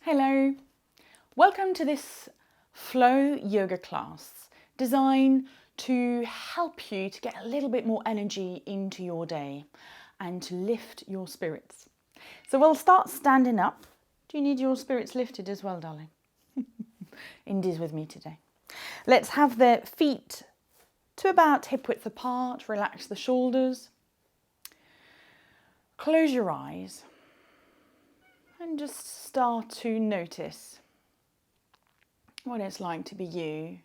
Hello, welcome to this flow yoga class designed to help you to get a little bit more energy into your day and to lift your spirits. So we'll start standing up. Do you need your spirits lifted as well, darling? Indeed with me today. Let's have the feet to about hip width apart, relax the shoulders. Close your eyes. And just start to notice what it's like to be you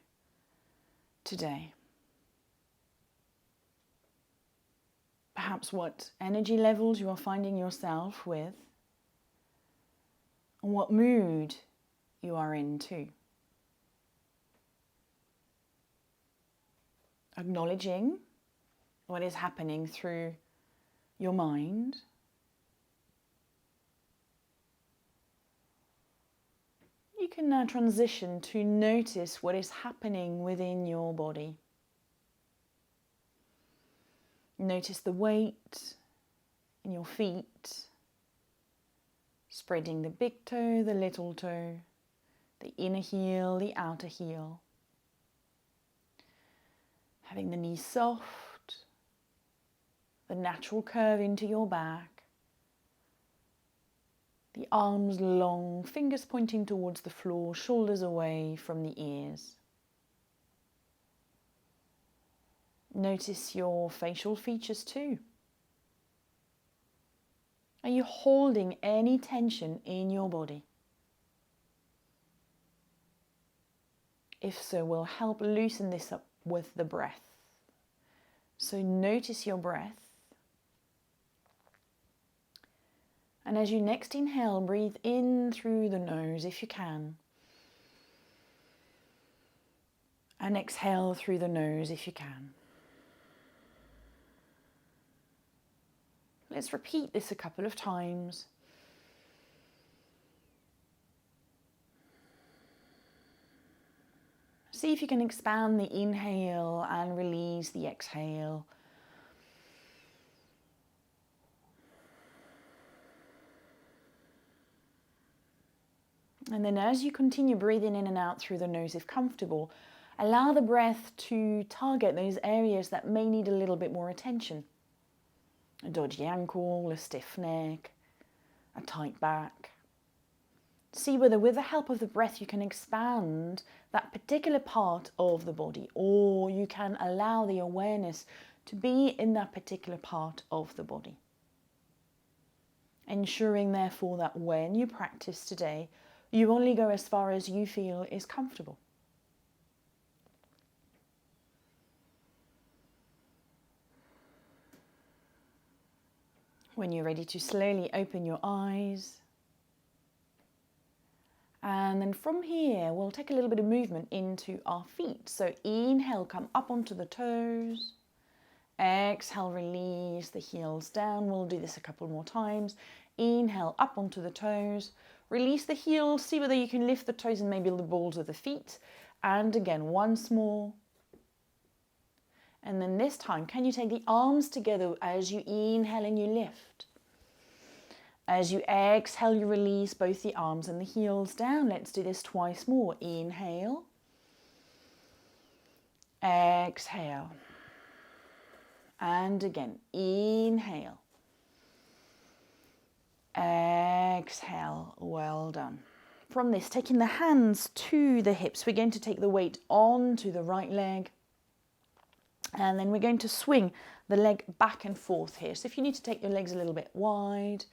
today. Perhaps what energy levels you are finding yourself with, and what mood you are in too. Acknowledging what is happening through your mind. You can now transition to notice what is happening within your body. Notice the weight in your feet, spreading the big toe, the little toe, the inner heel, the outer heel. Having the knees soft, the natural curve into your back. The arms long, fingers pointing towards the floor, shoulders away from the ears. Notice your facial features too. Are you holding any tension in your body? If so, we'll help loosen this up with the breath. So notice your breath. And as you next inhale, breathe in through the nose if you can. And exhale through the nose if you can. Let's repeat this a couple of times. See if you can expand the inhale and release the exhale. And then as you continue breathing in and out through the nose, if comfortable, allow the breath to target those areas that may need a little bit more attention. A dodgy ankle, a stiff neck, a tight back. See whether with the help of the breath you can expand that particular part of the body, or you can allow the awareness to be in that particular part of the body. Ensuring therefore that when you practice today, you only go as far as you feel is comfortable. When you're ready to slowly open your eyes. And then from here, we'll take a little bit of movement into our feet. So inhale, come up onto the toes. Exhale, release the heels down. We'll do this a couple more times. Inhale, up onto the toes. Release the heels, see whether you can lift the toes and maybe the balls of the feet. And again, once more. And then this time, can you take the arms together as you inhale and you lift? As you exhale, you release both the arms and the heels down. Let's do this twice more. Inhale. Exhale. And again, inhale. Exhale, well done. From this, taking the hands to the hips, we're going to take the weight onto the right leg. And then we're going to swing the leg back and forth here. So if you need to take your legs a little bit wide,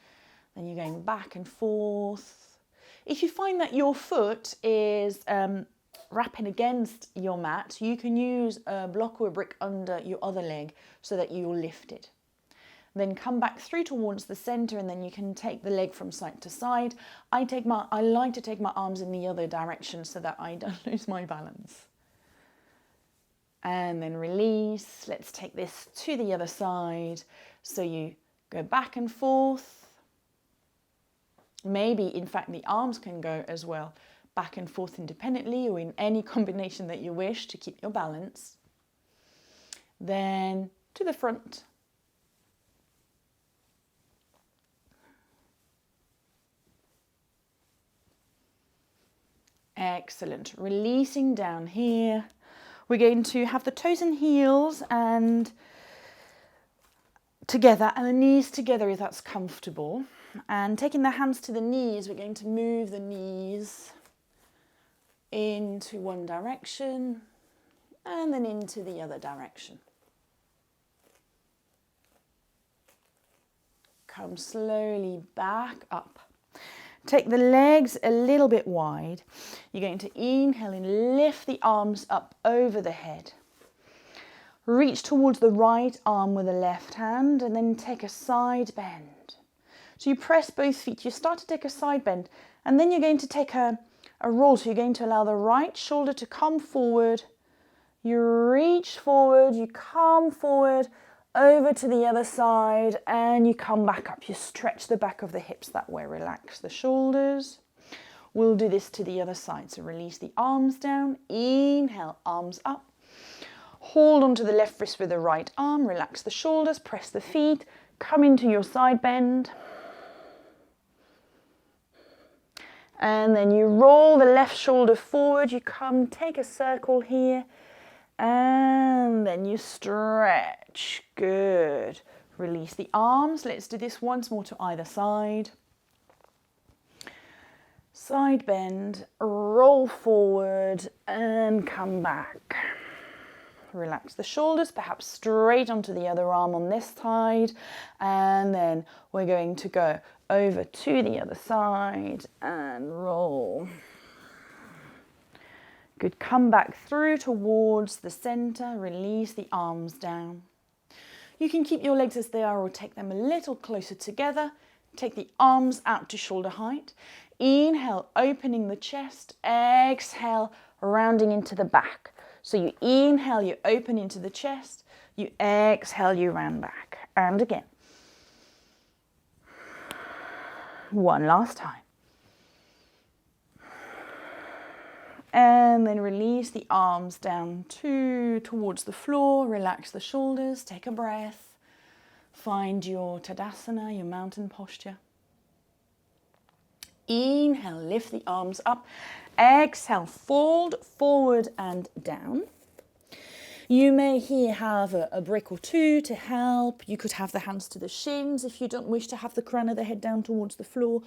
then you're going back and forth. If you find that your foot is wrapping against your mat, you can use a block or a brick under your other leg so that you're lifted. Then come back through towards the center, and then you can take the leg from side to side. I like to take my arms in the other direction so that I don't lose my balance. And then release. Let's take this to the other side. So you go back and forth. Maybe, in fact, the arms can go as well, back and forth independently or in any combination that you wish to keep your balance. Then to the front. Excellent. Releasing down here. We're going to have the toes and heels and together and the knees together if that's comfortable. And taking the hands to the knees, we're going to move the knees into one direction and then into the other direction. Come slowly back up. Take the legs a little bit wide. You're going to inhale and lift the arms up over the head. Reach towards the right arm with the left hand and then take a side bend. So you press both feet. You start to take a side bend and then you're going to take a roll. So you're going to allow the right shoulder to come forward. You reach forward, you come forward, over to the other side and you come back up. You stretch the back of the hips that way, relax the shoulders. We'll do this to the other side. So release the arms down, inhale, arms up. Hold onto the left wrist with the right arm, relax the shoulders, press the feet, come into your side bend. And then you roll the left shoulder forward, you come, take a circle here. And then you stretch. Good. Release the arms. Let's do this once more to either side. Side bend, roll forward and come back. Relax the shoulders, perhaps straight onto the other arm on this side. And then we're going to go over to the other side and roll. Good, come back through towards the center, release the arms down. You can keep your legs as they are or take them a little closer together. Take the arms out to shoulder height. Inhale, opening the chest. Exhale, rounding into the back. So you inhale, you open into the chest. You exhale, you round back. And again. One last time. And then release the arms down towards the floor. Relax the shoulders. Take a breath. Find your Tadasana, your mountain posture. Inhale, lift the arms up. Exhale, fold forward and down. You may here have a brick or two to help. You could have the hands to the shins if you don't wish to have the crown of the head down towards the floor.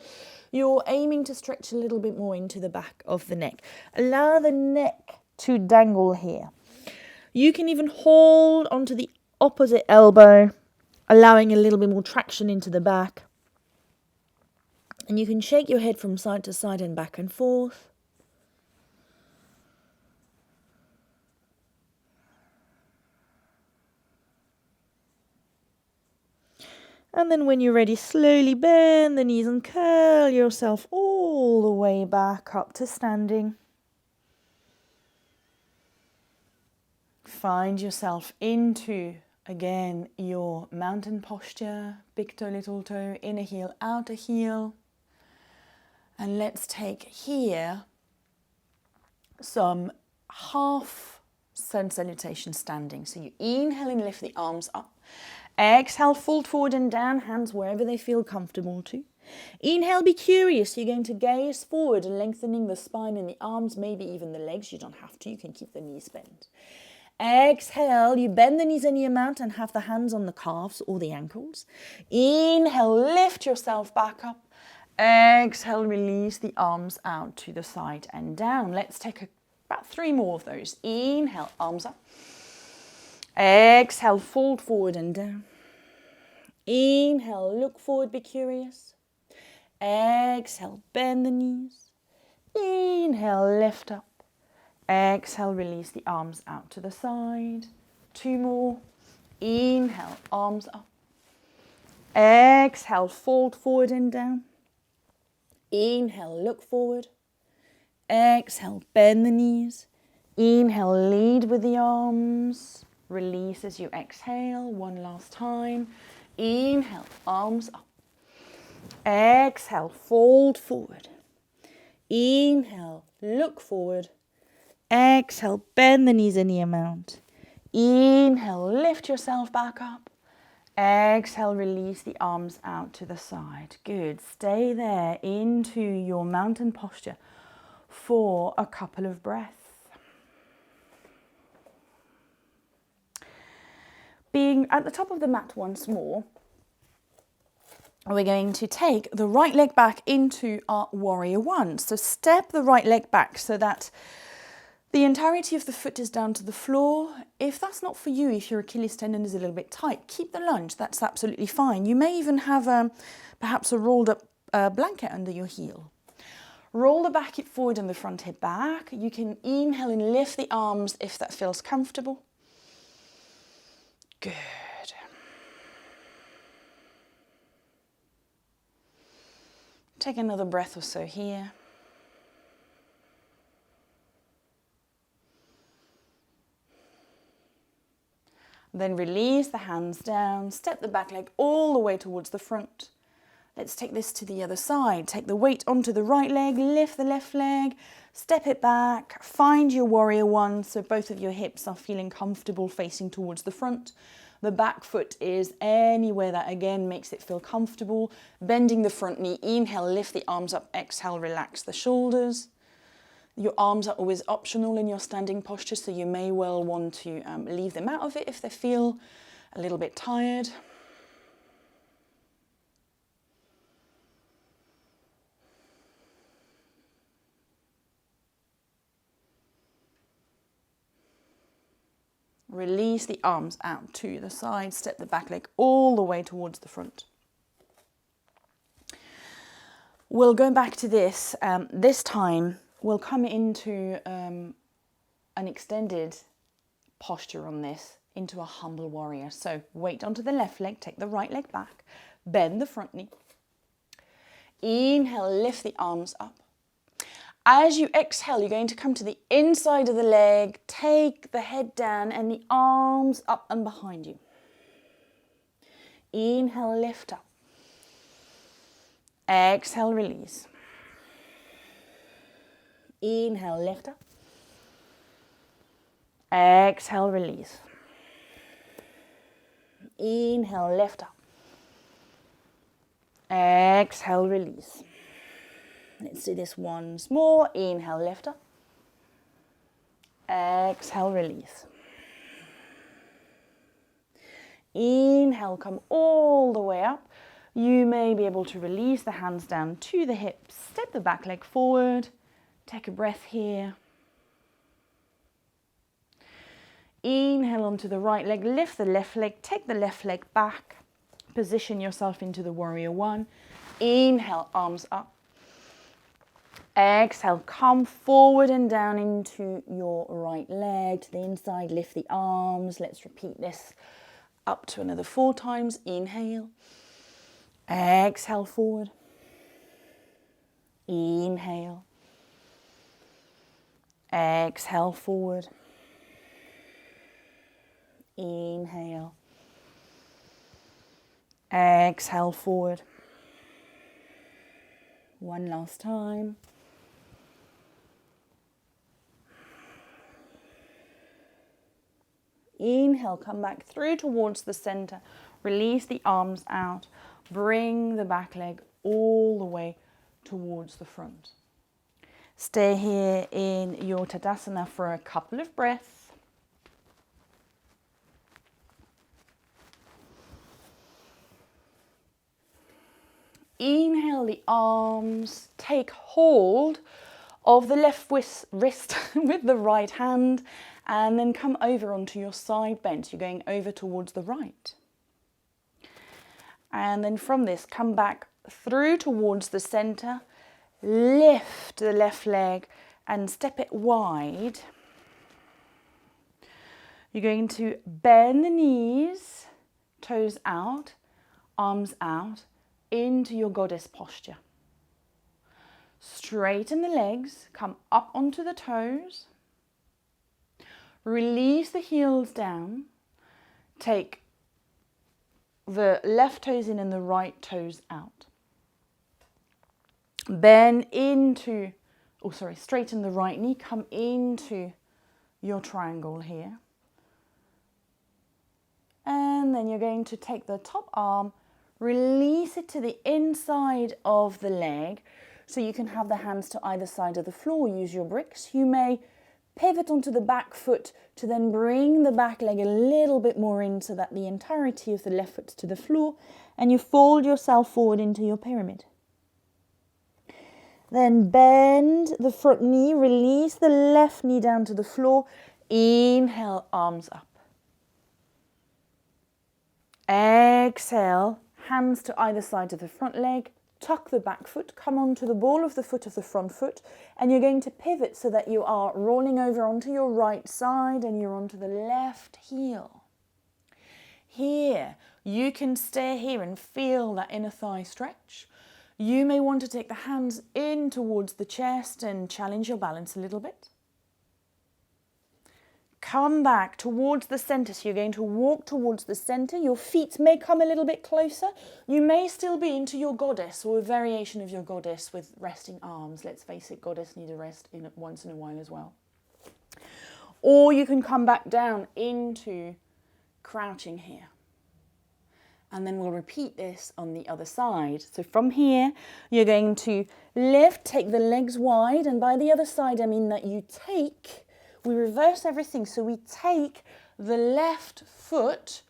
You're aiming to stretch a little bit more into the back of the neck. Allow the neck to dangle here. You can even hold onto the opposite elbow, allowing a little bit more traction into the back. And you can shake your head from side to side and back and forth. And then when you're ready, slowly bend the knees and curl yourself all the way back up to standing. Find yourself into, again, your mountain posture. Big toe, little toe, inner heel, outer heel. And let's take here some half sun salutation standing. So you inhale and lift the arms up. Exhale, fold forward and down, hands wherever they feel comfortable to. Inhale, be curious. You're going to gaze forward, lengthening the spine and the arms, maybe even the legs. You don't have to. You can keep the knees bent. Exhale, you bend the knees any amount and have the hands on the calves or the ankles. Inhale, lift yourself back up. Exhale, release the arms out to the side and down. Let's take about 3 more of those. Inhale, arms up. Exhale, fold forward and down. Inhale, look forward, be curious. Exhale, bend the knees. Inhale, lift up. Exhale, release the arms out to the side. 2 more. Inhale, arms up. Exhale, fold forward and down. Inhale, look forward. Exhale, bend the knees. Inhale, lead with the arms. Release as you exhale. 1 last time. Inhale, arms up. Exhale, fold forward. Inhale, look forward. Exhale, bend the knees any amount. Inhale, lift yourself back up. Exhale, release the arms out to the side. Good. Stay there into your mountain posture for a couple of breaths. Being at the top of the mat once more, we're going to take the right leg back into our warrior one. So step the right leg back so that the entirety of the foot is down to the floor. If that's not for you, if your Achilles tendon is a little bit tight, keep the lunge. That's absolutely fine. You may even have perhaps a rolled up blanket under your heel. Roll the back hip forward and the front hip back. You can inhale and lift the arms if that feels comfortable. Good. Take another breath or so here. Then release the hands down, step the back leg all the way towards the front. Let's take this to the other side. Take the weight onto the right leg, lift the left leg, step it back, find your warrior one so both of your hips are feeling comfortable facing towards the front. The back foot is anywhere that again makes it feel comfortable. Bending the front knee, inhale, lift the arms up, exhale, relax the shoulders. Your arms are always optional in your standing posture, so you may well want to leave them out of it if they feel a little bit tired. Release the arms out to the side, step the back leg all the way towards the front. We'll go back to this. This time we'll come into an extended posture on this, into a humble warrior. So weight onto the left leg, take the right leg back, bend the front knee. Inhale, lift the arms up. As you exhale, you're going to come to the inside of the leg, take the head down and the arms up and behind you. Inhale, lift up. Exhale, release. Inhale, lift up. Exhale, release. Inhale, lift up. Exhale, release. Let's do this once more. Inhale, lift up. Exhale, release. Inhale, come all the way up. You may be able to release the hands down to the hips. Step the back leg forward. Take a breath here. Inhale onto the right leg. Lift the left leg. Take the left leg back. Position yourself into the warrior one. Inhale, arms up. Exhale, come forward and down into your right leg to the inside. Lift the arms. Let's repeat this up to another 4 times. Inhale. Exhale, forward. Inhale. Exhale, forward. Inhale. Exhale, forward. One last time. Inhale, come back through towards the center. Release the arms out. Bring the back leg all the way towards the front. Stay here in your Tadasana for a couple of breaths. Inhale the arms. Take hold of the left wrist with the right hand. And then come over onto your side bend. You're going over towards the right. And then from this, come back through towards the center. Lift the left leg and step it wide. You're going to bend the knees, toes out, arms out, into your goddess posture. Straighten the legs, come up onto the toes. Release the heels down. Take the left toes in and the right toes out. Bend into, straighten the right knee. Come into your triangle here. And then you're going to take the top arm, release it to the inside of the leg. So you can have the hands to either side of the floor, use your bricks. You may pivot onto the back foot to then bring the back leg a little bit more in so that the entirety of the left foot's to the floor, and you fold yourself forward into your pyramid. Then bend the front knee, release the left knee down to the floor. Inhale, arms up. Exhale, hands to either side of the front leg. Tuck the back foot, come onto the ball of the foot of the front foot, and you're going to pivot so that you are rolling over onto your right side and you're onto the left heel. Here, you can stay here and feel that inner thigh stretch. You may want to take the hands in towards the chest and challenge your balance a little bit. Come back towards the center. So you're going to walk towards the center. Your feet may come a little bit closer. You may still be into your goddess or a variation of your goddess with resting arms. Let's face it, goddess need a rest once in a while as well. Or you can come back down into crouching here. And then we'll repeat this on the other side. So from here, you're going to lift, take the legs wide. And by the other side, I mean that we reverse everything. So we take the left foot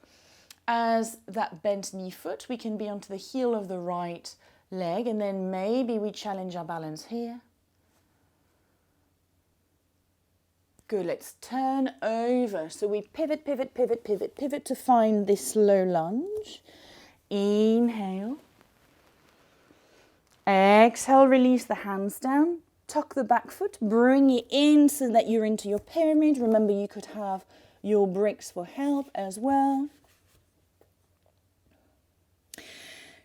as that bent knee foot. We can be onto the heel of the right leg. And then maybe we challenge our balance here. Good, let's turn over. So we pivot, pivot, pivot, pivot, pivot to find this low lunge. Inhale. Exhale, release the hands down. Tuck the back foot, bring it in so that you're into your pyramid. Remember, you could have your bricks for help as well.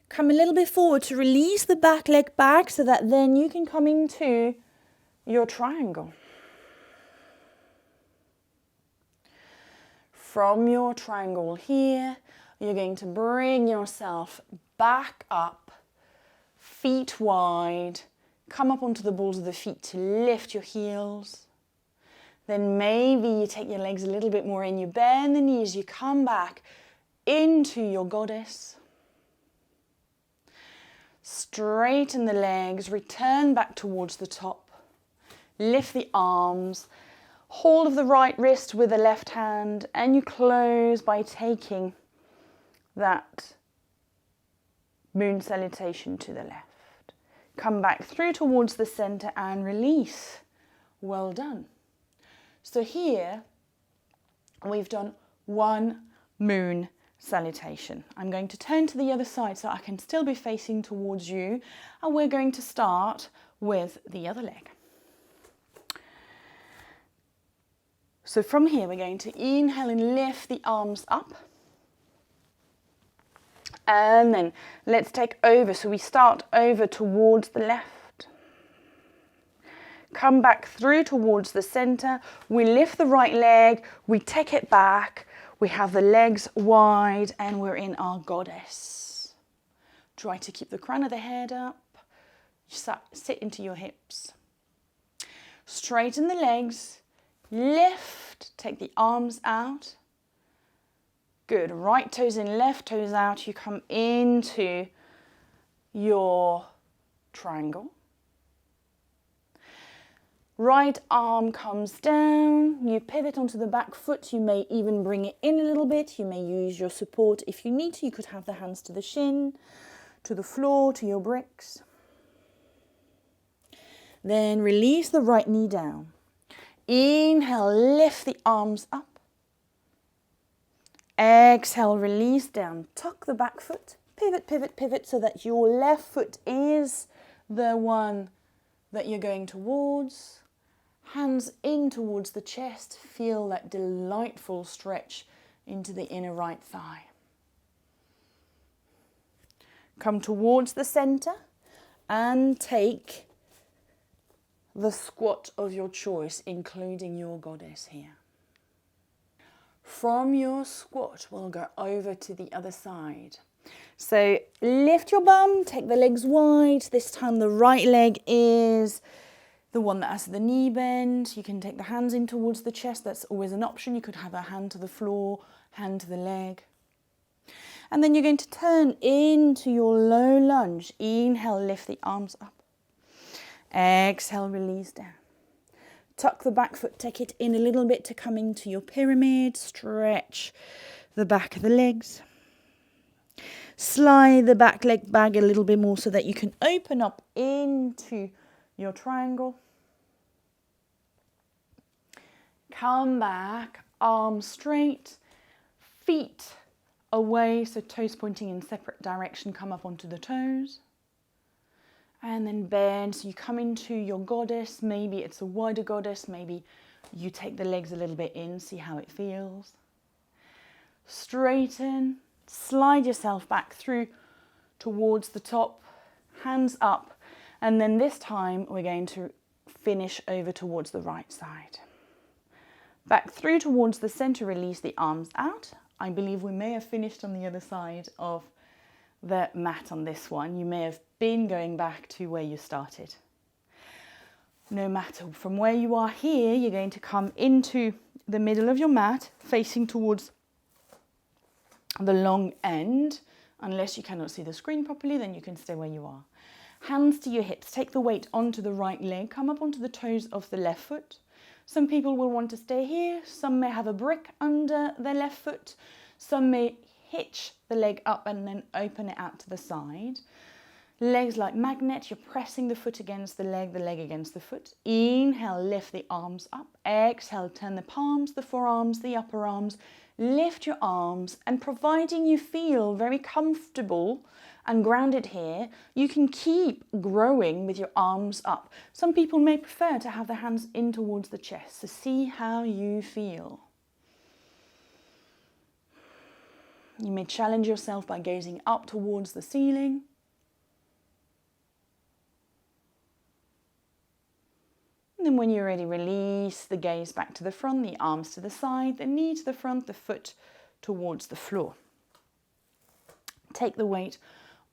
Come a little bit forward to release the back leg back so that then you can come into your triangle. From your triangle here, you're going to bring yourself back up, feet wide. Come up onto the balls of the feet to lift your heels. Then maybe you take your legs a little bit more in. You bend the knees, you come back into your goddess. Straighten the legs, return back towards the top. Lift the arms. Hold of the right wrist with the left hand, and you close by taking that moon salutation to the left. Come back through towards the center and release. Well done. So here we've done one moon salutation. I'm going to turn to the other side so I can still be facing towards you, and we're going to start with the other leg. So from here, we're going to inhale and lift the arms up. And then let's take over. So we start over towards the left. Come back through towards the center. We lift the right leg. We take it back. We have the legs wide and we're in our goddess. Try to keep the crown of the head up. Sit into your hips. Straighten the legs. Lift, take the arms out. Good, right toes in, left toes out. You come into your triangle. Right arm comes down. You pivot onto the back foot. You may even bring it in a little bit. You may use your support if you need to. You could have the hands to the shin, to the floor, to your bricks. Then release the right knee down. Inhale, lift the arms up. Exhale, release down. Tuck the back foot. Pivot, pivot, pivot so that your left foot is the one that you're going towards. Hands in towards the chest. Feel that delightful stretch into the inner right thigh. Come towards the center and take the squat of your choice, including your goddess here. From your squat, we'll go over to the other side. So lift your bum, take the legs wide. This time the right leg is the one that has the knee bend. You can take the hands in towards the chest. That's always an option. You could have a hand to the floor, hand to the leg. And then you're going to turn into your low lunge. Inhale, lift the arms up. Exhale, release down. Tuck the back foot, take it in a little bit to come into your pyramid. Stretch the back of the legs. Slide the back leg back a little bit more so that you can open up into your triangle. Come back, arms straight, feet away, so toes pointing in separate direction, come up onto the toes. And then bend, so you come into your goddess. Maybe it's a wider goddess, maybe you take the legs a little bit in, see how it feels. Straighten, slide yourself back through towards the top, hands up, and then this time we're going to finish over towards the right side. Back through towards the center, release the arms out. I believe we may have finished on the other side of the mat on this one. You may have been going back to where you started. No matter from where you are here, you're going to come into the middle of your mat, facing towards the long end. Unless you cannot see the screen properly, then you can stay where you are. Hands to your hips, take the weight onto the right leg, come up onto the toes of the left foot. Some people will want to stay here, some may have a brick under their left foot, some may hitch the leg up and then open it out to the side. Legs like magnet, you're pressing the foot against the leg against the foot. Inhale, lift the arms up. Exhale, turn the palms, the forearms, the upper arms. Lift your arms, and providing you feel very comfortable and grounded here, you can keep growing with your arms up. Some people may prefer to have the hands in towards the chest, so see how you feel. You may challenge yourself by gazing up towards the ceiling. And then when you're ready, release the gaze back to the front, the arms to the side, the knee to the front, the foot towards the floor. Take the weight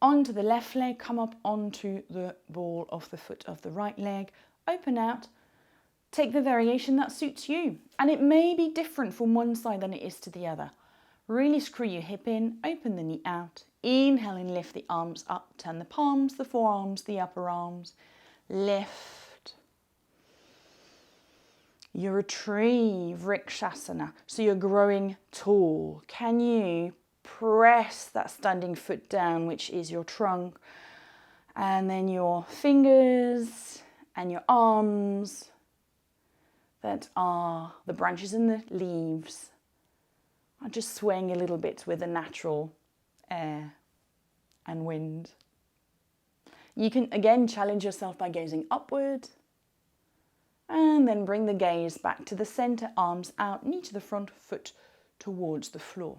onto the left leg, come up onto the ball of the foot of the right leg, open out, take the variation that suits you. And it may be different from one side than it is to the other. Really screw your hip in, open the knee out, inhale and lift the arms up, turn the palms, the forearms, the upper arms, lift. You retrieve Vrikshasana, so you're growing tall. Can you press that standing foot down, which is your trunk, and then your fingers and your arms that are the branches and the leaves are just swaying a little bit with the natural air and wind. You can again challenge yourself by gazing upward, and then bring the gaze back to the center, arms out, knee to the front, foot towards the floor.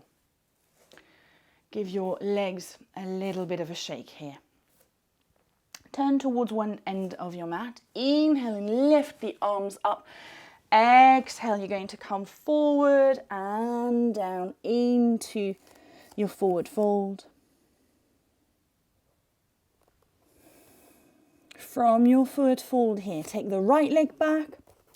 Give your legs a little bit of a shake here. Turn towards one end of your mat. Inhale and lift the arms up. Exhale, you're going to come forward and down into your forward fold. From your forward fold here, take the right leg back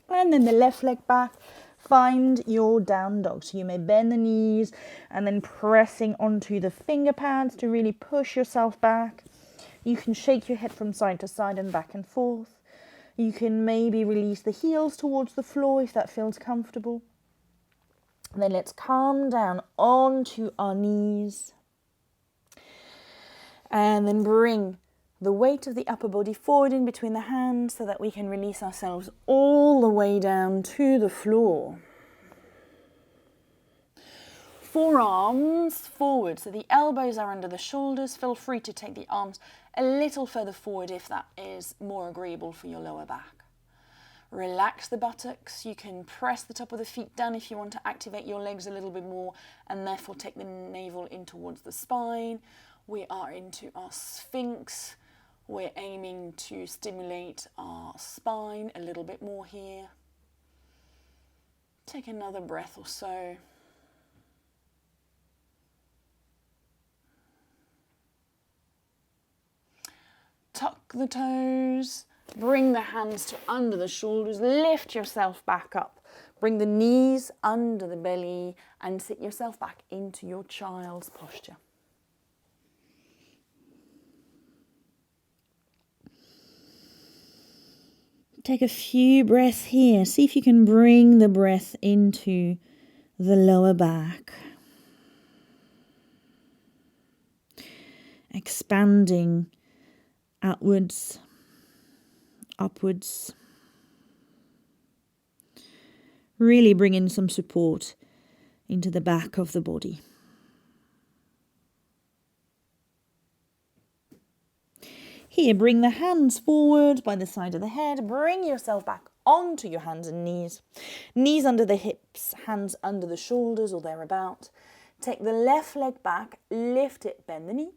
and then the left leg back. Find your down dog. So you may bend the knees and then pressing onto the finger pads to really push yourself back. You can shake your head from side to side and back and forth. You can maybe release the heels towards the floor if that feels comfortable. And then let's calm down onto our knees. And then bring the weight of the upper body forward in between the hands so that we can release ourselves all the way down to the floor. Forearms forward, so the elbows are under the shoulders. Feel free to take the arms a little further forward if that is more agreeable for your lower back. Relax the buttocks. You can press the top of the feet down if you want to activate your legs a little bit more and therefore take the navel in towards the spine. We are into our Sphinx. We're aiming to stimulate our spine a little bit more here. Take another breath or so. Tuck the toes, bring the hands to under the shoulders, lift yourself back up. Bring the knees under the belly and sit yourself back into your child's posture. Take a few breaths here. See if you can bring the breath into the lower back. Expanding outwards, upwards. Really bring in some support into the back of the body. Here, bring the hands forward by the side of the head. Bring yourself back onto your hands and knees. Knees under the hips, hands under the shoulders or thereabout. Take the left leg back, lift it, bend the knee.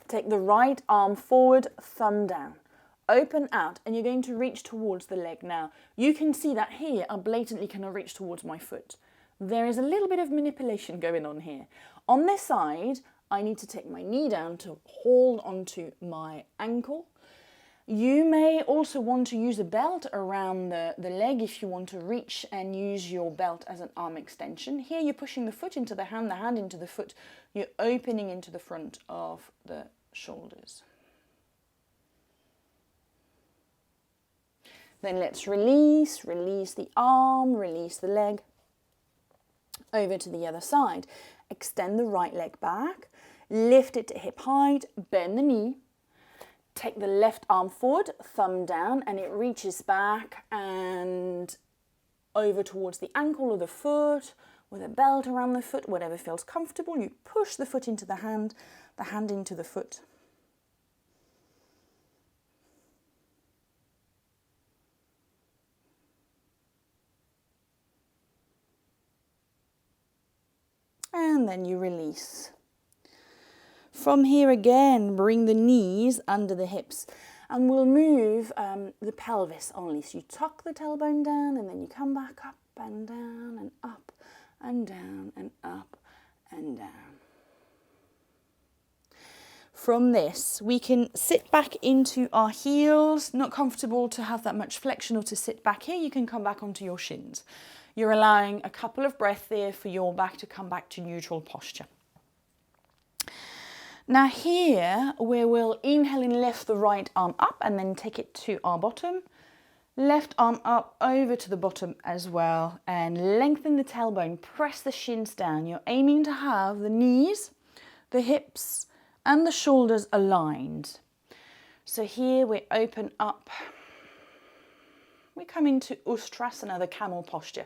Take the right arm forward, thumb down. Open out, and you're going to reach towards the leg now. You can see that here I blatantly cannot reach towards my foot. There is a little bit of manipulation going on here. On this side, I need to take my knee down to hold onto my ankle. You may also want to use a belt around the leg if you want to reach and use your belt as an arm extension. Here you're pushing the foot into the hand into the foot. You're opening into the front of the shoulders. Then let's release the arm, release the leg. Over to the other side. Extend the right leg back, lift it to hip height, bend the knee. Take the left arm forward, thumb down, and it reaches back and over towards the ankle or the foot, with a belt around the foot, whatever feels comfortable. You push the foot into the hand into the foot. And then you release. From here again, bring the knees under the hips and we'll move the pelvis only. So you tuck the tailbone down and then you come back up and down and up and down and up and down. From this, we can sit back into our heels. Not comfortable to have that much flexion or to sit back here, you can come back onto your shins. You're allowing a couple of breaths there for your back to come back to neutral posture. Now here, we will inhale and lift the right arm up and then take it to our bottom. Left arm up over to the bottom as well and lengthen the tailbone, press the shins down. You're aiming to have the knees, the hips and the shoulders aligned. So here we open up. We come into Ustrasana, the camel posture.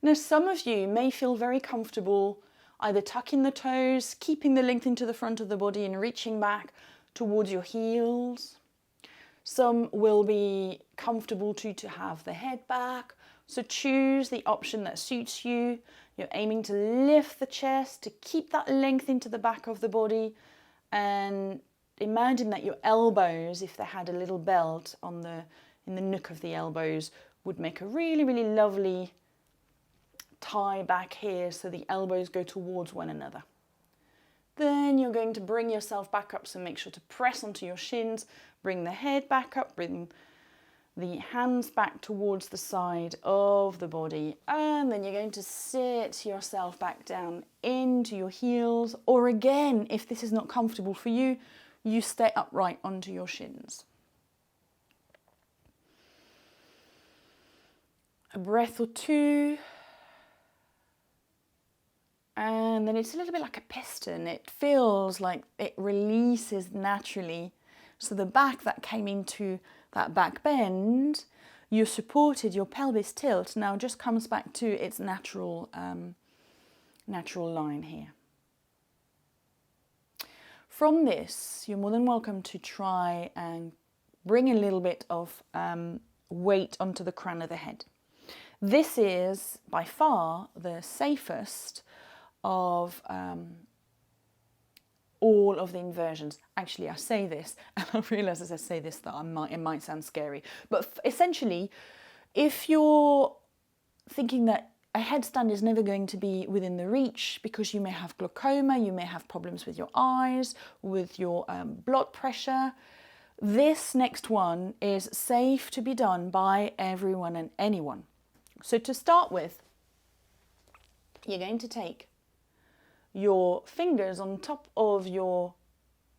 Now some of you may feel very comfortable either tucking the toes, keeping the length into the front of the body and reaching back towards your heels. Some will be comfortable to have the head back. So choose the option that suits you. You're aiming to lift the chest, to keep that length into the back of the body, and imagine that your elbows, if they had a little belt in the nook of the elbows, would make a really, really lovely tie back here so the elbows go towards one another. Then you're going to bring yourself back up, so make sure to press onto your shins, bring the head back up, bring the hands back towards the side of the body, and then you're going to sit yourself back down into your heels, or again, if this is not comfortable for you, you stay upright onto your shins. A breath or two. And then it's a little bit like a piston. It feels like it releases naturally. So the back that came into that back bend, you supported, your pelvis tilt, now just comes back to its natural line here. From this, you're more than welcome to try and bring a little bit of weight onto the crown of the head. This is by far the safest of all of the inversions. Actually, I say this, and I realise as I say this that it might sound scary, but essentially, if you're thinking that a headstand is never going to be within the reach because you may have glaucoma, you may have problems with your eyes, with your blood pressure, this next one is safe to be done by everyone and anyone. So to start with, you're going to take your fingers on top of your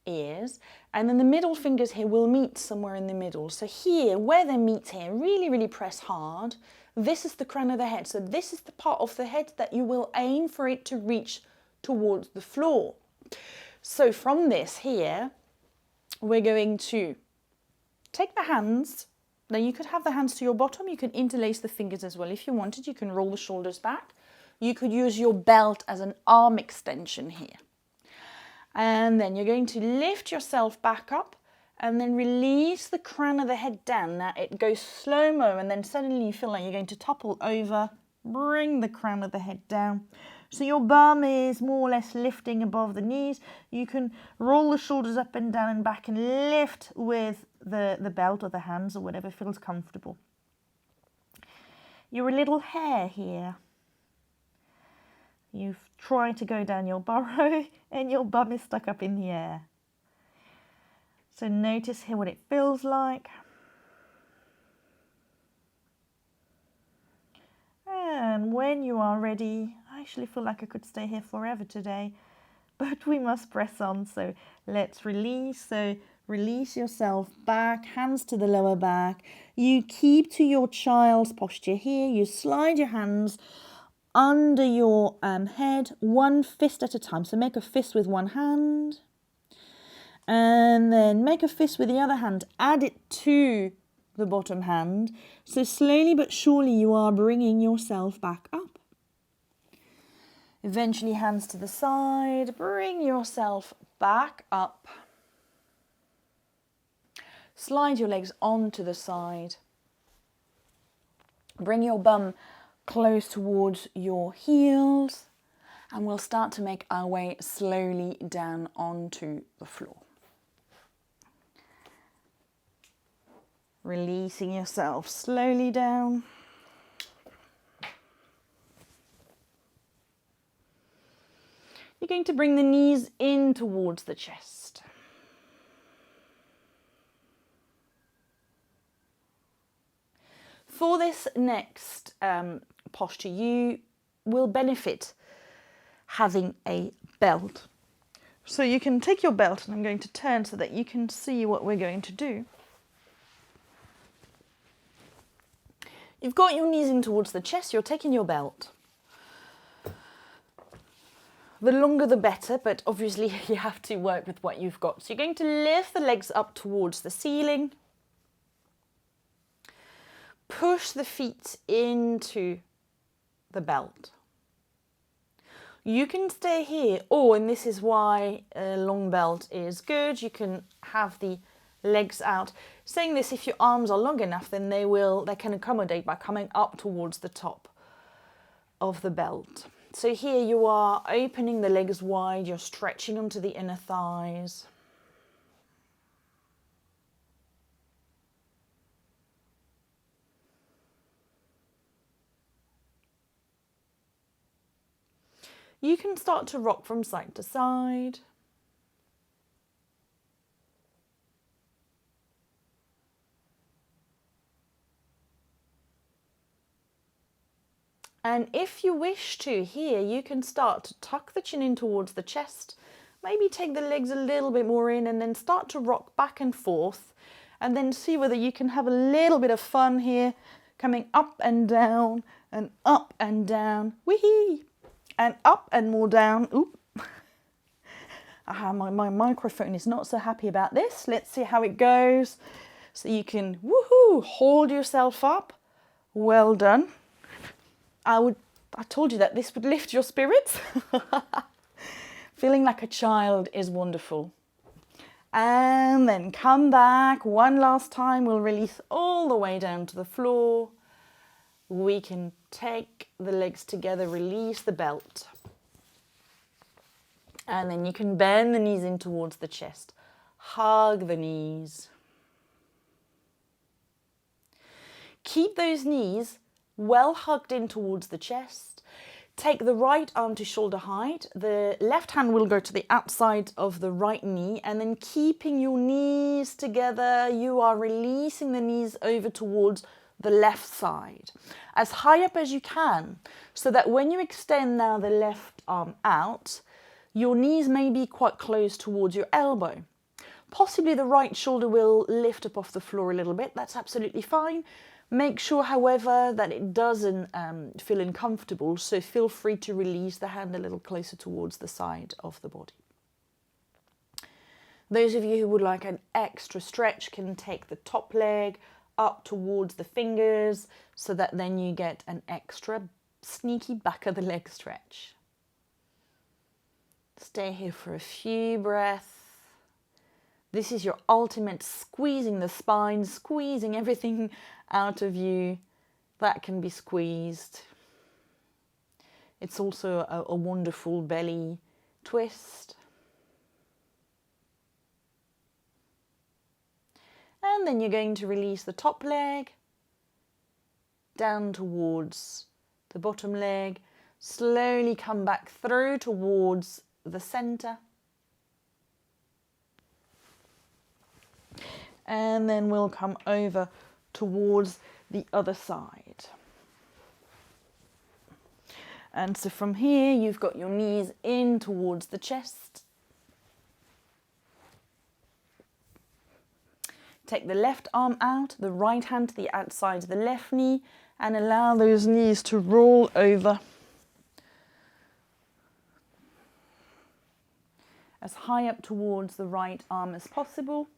ears, and then the middle fingers here will meet somewhere in the middle. So here, where they meet here, really, really press hard. This is the crown of the head. So this is the part of the head that you will aim for it to reach towards the floor. So from this here, we're going to take the hands. Now you could have the hands to your bottom. You can interlace the fingers as well. If you wanted, you can roll the shoulders back. You could use your belt as an arm extension here. And then you're going to lift yourself back up and then release the crown of the head down. Now it goes slow-mo and then suddenly you feel like you're going to topple over. Bring the crown of the head down. So your bum is more or less lifting above the knees. You can roll the shoulders up and down and back and lift with the belt or the hands or whatever feels comfortable. You're a little hare here. You've tried to go down your burrow and your bum is stuck up in the air. So notice here what it feels like. And when you are ready, I actually feel like I could stay here forever today, but we must press on. So let's release. So release yourself back, hands to the lower back. You keep to your child's posture here. You slide your hands under your head, one fist at a time. So make a fist with one hand and then make a fist with the other hand. Add it to the bottom hand. So slowly but surely you are bringing yourself back up. Eventually hands to the side. Bring yourself back up. Slide your legs onto the side. Bring your bum close towards your heels, and we'll start to make our way slowly down onto the floor. Releasing yourself slowly down. You're going to bring the knees in towards the chest. For this next posture, you will benefit having a belt. So you can take your belt, and I'm going to turn so that you can see what we're going to do. You've got your knees in towards the chest, you're taking your belt. The longer the better, but obviously you have to work with what you've got. So you're going to lift the legs up towards the ceiling. Push the feet into the belt. You can stay here, or, and this is why a long belt is good, you can have the legs out. Saying this, if your arms are long enough, then they can accommodate by coming up towards the top of the belt. So here you are opening the legs wide, you're stretching them to the inner thighs. You can start to rock from side to side. And if you wish to, here you can start to tuck the chin in towards the chest, maybe take the legs a little bit more in and then start to rock back and forth, and then see whether you can have a little bit of fun here, coming up and down and up and down, wee, and up and more down. Oop. My microphone is not so happy about this. Let's see how it goes. So you can, woohoo, hold yourself up. Well done. I told you that this would lift your spirits. Feeling like a child is wonderful. And then come back one last time. We'll release all the way down to the floor. We can take the legs together, release the belt. And then you can bend the knees in towards the chest. Hug the knees. Keep those knees well hugged in towards the chest. Take the right arm to shoulder height. The left hand will go to the outside of the right knee, and then keeping your knees together, you are releasing the knees over towards the left side, as high up as you can, so that when you extend now the left arm out, your knees may be quite close towards your elbow. Possibly the right shoulder will lift up off the floor a little bit. That's absolutely fine. Make sure, however, that it doesn't feel uncomfortable, so feel free to release the hand a little closer towards the side of the body. Those of you who would like an extra stretch can take the top leg up towards the fingers so that then you get an extra sneaky back of the leg stretch. Stay here for a few breaths. This is your ultimate squeezing the spine, squeezing everything out of you that can be squeezed. It's also a wonderful belly twist. And then you're going to release the top leg down towards the bottom leg. Slowly come back through towards the center. And then we'll come over towards the other side. And so from here, you've got your knees in towards the chest. Take the left arm out, the right hand to the outside of the left knee, and allow those knees to roll over as high up towards the right arm as possible.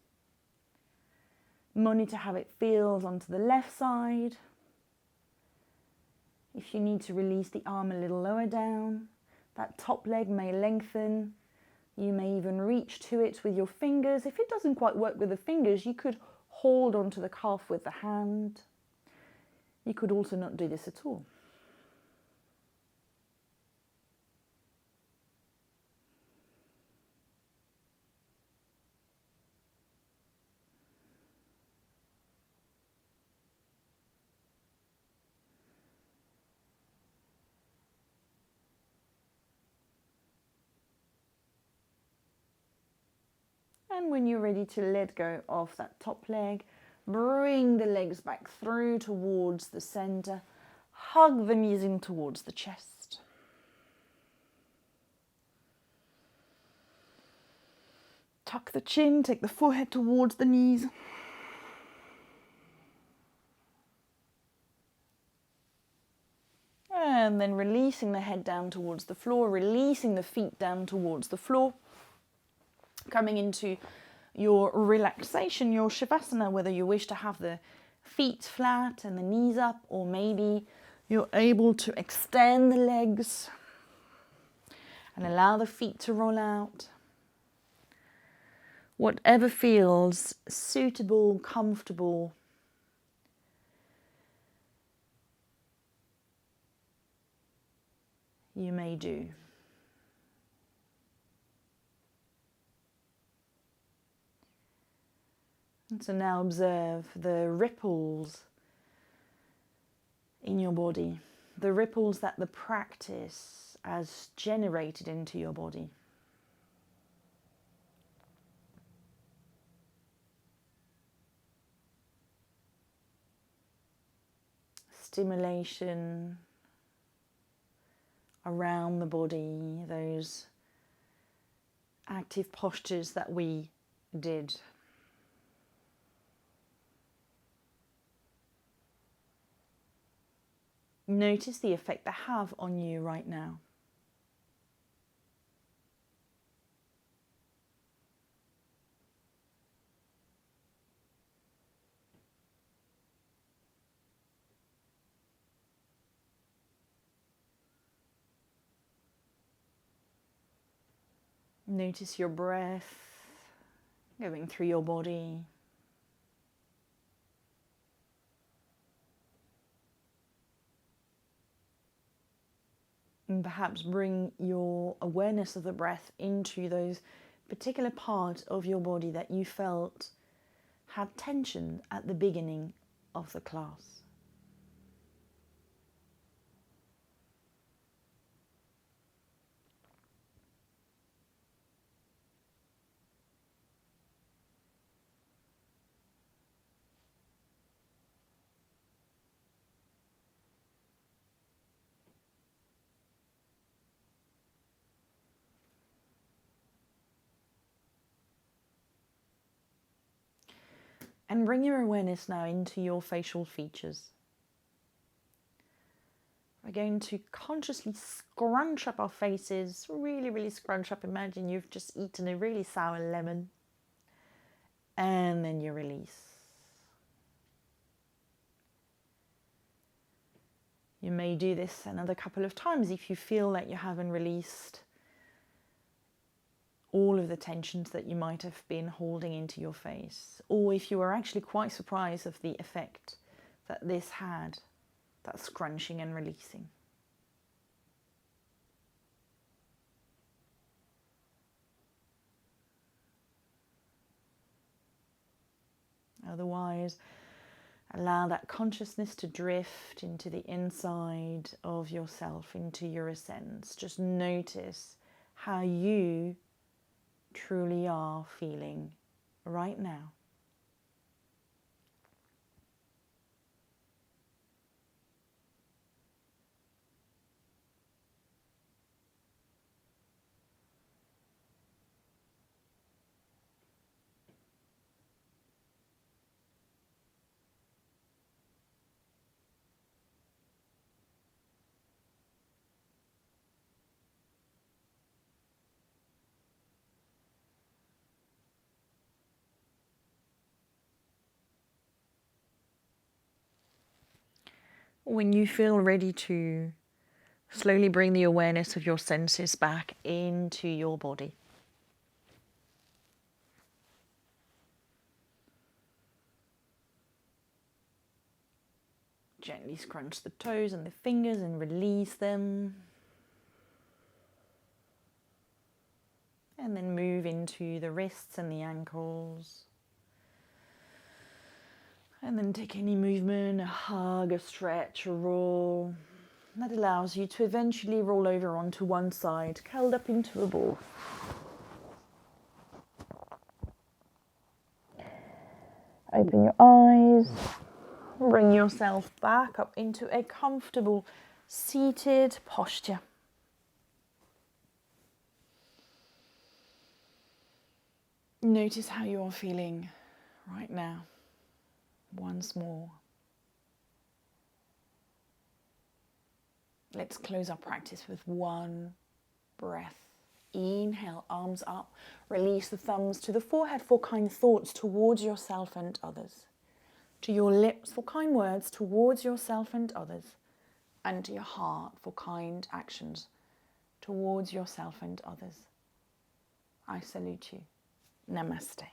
Monitor how it feels onto the left side. If you need to release the arm a little lower down, that top leg may lengthen. You may even reach to it with your fingers. If it doesn't quite work with the fingers, you could hold onto the calf with the hand. You could also not do this at all. And when you're ready to let go of that top leg, bring the legs back through towards the center. Hug the knees in towards the chest. Tuck the chin, take the forehead towards the knees. And then releasing the head down towards the floor, releasing the feet down towards the floor. Coming into your relaxation, your Shavasana, whether you wish to have the feet flat and the knees up, or maybe you're able to extend the legs and allow the feet to roll out. Whatever feels suitable, comfortable. You may do. And so now observe the ripples in your body, the ripples that the practice has generated into your body. Stimulation around the body, those active postures that we did. Notice the effect they have on you right now. Notice your breath going through your body. And perhaps bring your awareness of the breath into those particular parts of your body that you felt had tension at the beginning of the class. And bring your awareness now into your facial features. We're going to consciously scrunch up our faces, really, really scrunch up. Imagine you've just eaten a really sour lemon. And then you release. You may do this another couple of times if you feel that you haven't released all of the tensions that you might have been holding into your face, or if you were actually quite surprised of the effect that this had, that scrunching and releasing. Otherwise, allow that consciousness to drift into the inside of yourself, into your essence. Just notice how you truly are feeling right now. When you feel ready to slowly bring the awareness of your senses back into your body. Gently scrunch the toes and the fingers and release them. And then move into the wrists and the ankles. And then take any movement, a hug, a stretch, a roll. That allows you to eventually roll over onto one side, curled up into a ball. Open your eyes. Bring yourself back up into a comfortable seated posture. Notice how you are feeling right now. Once more. Let's close our practice with one breath. Inhale, arms up. Release the thumbs to the forehead for kind thoughts towards yourself and others. To your lips for kind words towards yourself and others. And to your heart for kind actions towards yourself and others. I salute you. Namaste.